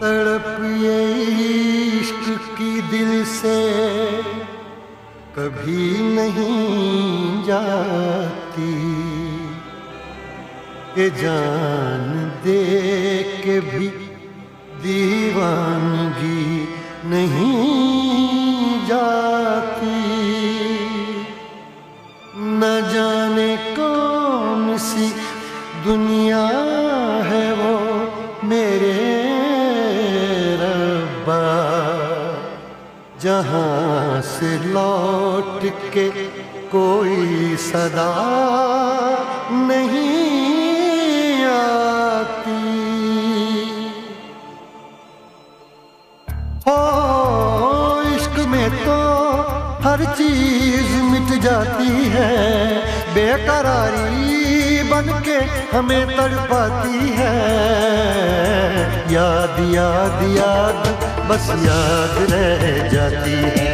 तड़प ये इश्क की दिल से कभी नहीं जाती, ये जान दे के भी दीवानगी नहीं जाती। न जाने कौन सी दुनिया है वो मेरे रब्बा, जहाँ से लौट के कोई सदा नहीं आती। हो इश्क में तो हर चीज मिट जाती है, बेकरारी बन के हमें तड़पाती है। याद याद याद बस याद रह जाती है,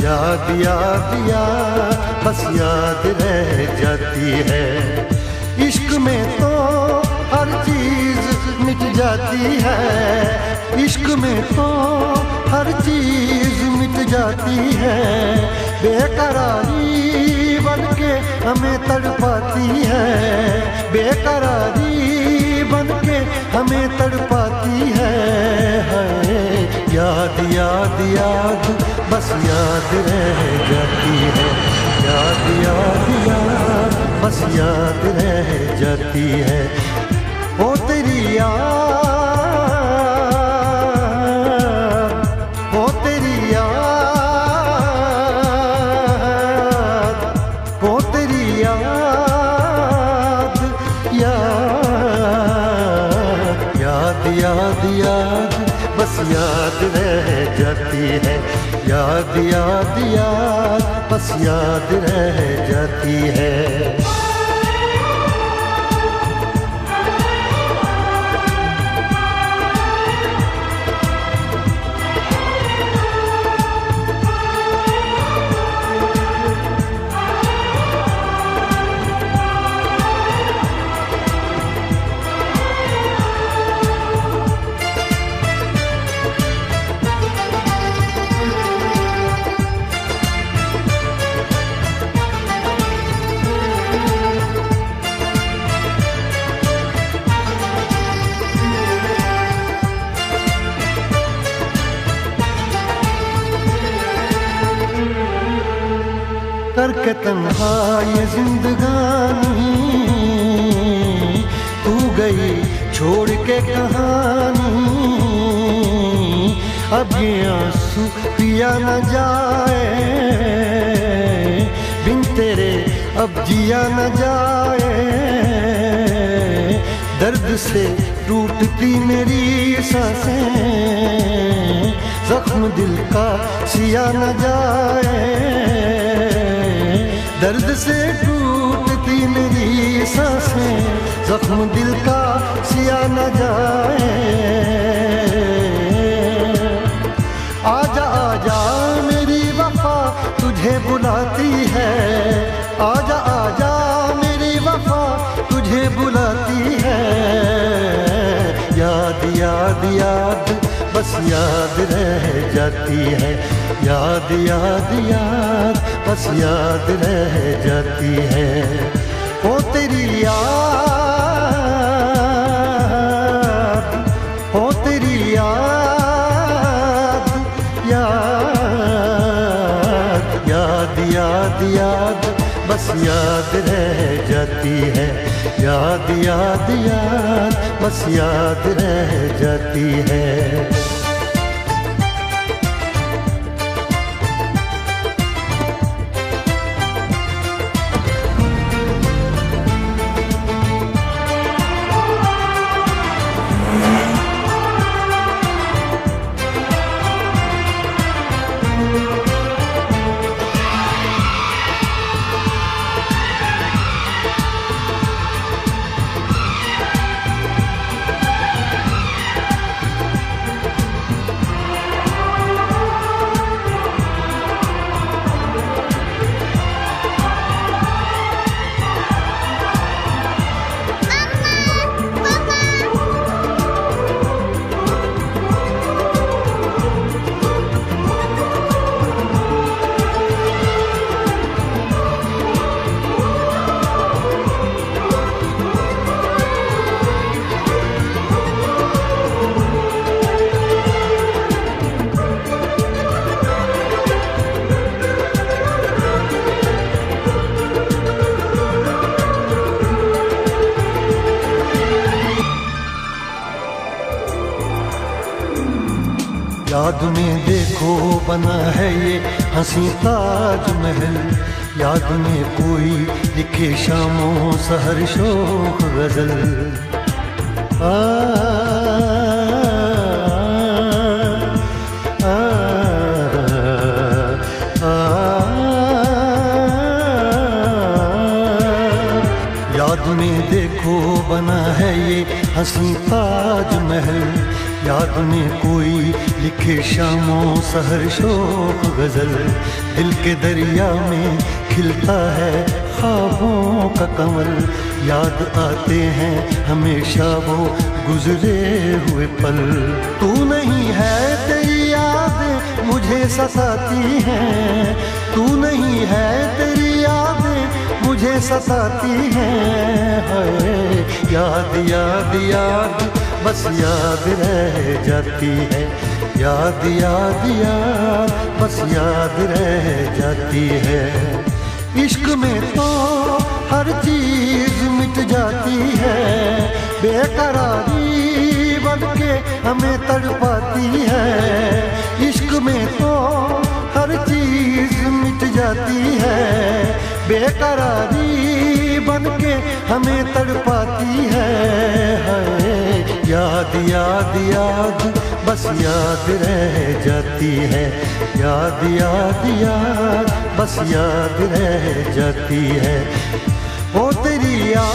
याद याद याद बस याद रह जाती है। इश्क में तो हर चीज मिट जाती है, इश्क में तो हर चीज मिट जाती है। बेकरारी बन के हमें तड़पाती है, बेकरारी बन के हमें तड़पाती है। याद याद याद बस याद रह जाती है, याद याद याद बस याद रह जाती है। ओ तेरी याद, ओ तेरी याद, ओ तेरी याद, याद याद याद याद बस याद रह जाती है, याद याद याद बस याद रह जाती है। करके तन्हा ये जिंदगानी, तू गई छोड़ के कहानी। अब ये आंसू पिया न जाए, बिन तेरे अब जिया न जाए। दर्द से टूटती मेरी सांसें, जख्म दिल का सिया न जाए। दर्द से टूटती मेरी सांसें, जख्म दिल का सिया न जाए। आजा आजा मेरी वफा तुझे बुलाती है, आजा आजा मेरी वफा तुझे बुलाती है। याद याद याद बस याद रह जाती है, याद याद याद बस याद रह जाती है। ओ तेरी याद, ओ तेरी याद, याद याद याद याद बस याद रह जाती है, याद याद याद बस याद रह जाती है। याद में देखो बना है ये हंसी ताजमहल, याद में कोई लिखे शामों सहर शोख गजल। आ, आ, आ, याद में देखो बना है ये हंसी ताजमहल, याद में कोई लिखे शामों सहर शोक गजल। दिल के दरिया में खिलता है ख्वाबों का कमल, याद आते हैं हमेशा वो गुजरे हुए पल। तू नहीं है तेरी यादें मुझे सताती हैं, तू नहीं है तेरी यादें मुझे सताती हैं। हाय याद याद याद बस याद रह जाती है, याद याद याद बस याद रह जाती है। इश्क में तो हर चीज मिट जाती है, बेकरारी बनके हमें तड़पाती है। इश्क में तो हर चीज मिट जाती है, बेकरारी बनके हमें तड़पाती है। याद याद याद बस याद रह जाती है, याद याद याद बस याद रह जाती है। ओ तेरी याद,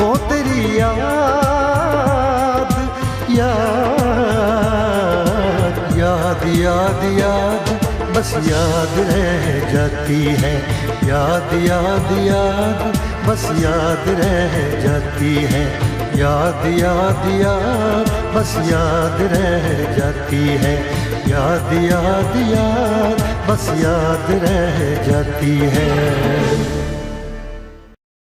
ओ तेरी याद, याद याद याद याद बस याद रह जाती है, याद याद याद बस याद रह जाती है, याद याद याद बस याद रह जाती है, याद याद याद बस याद रह जाती है।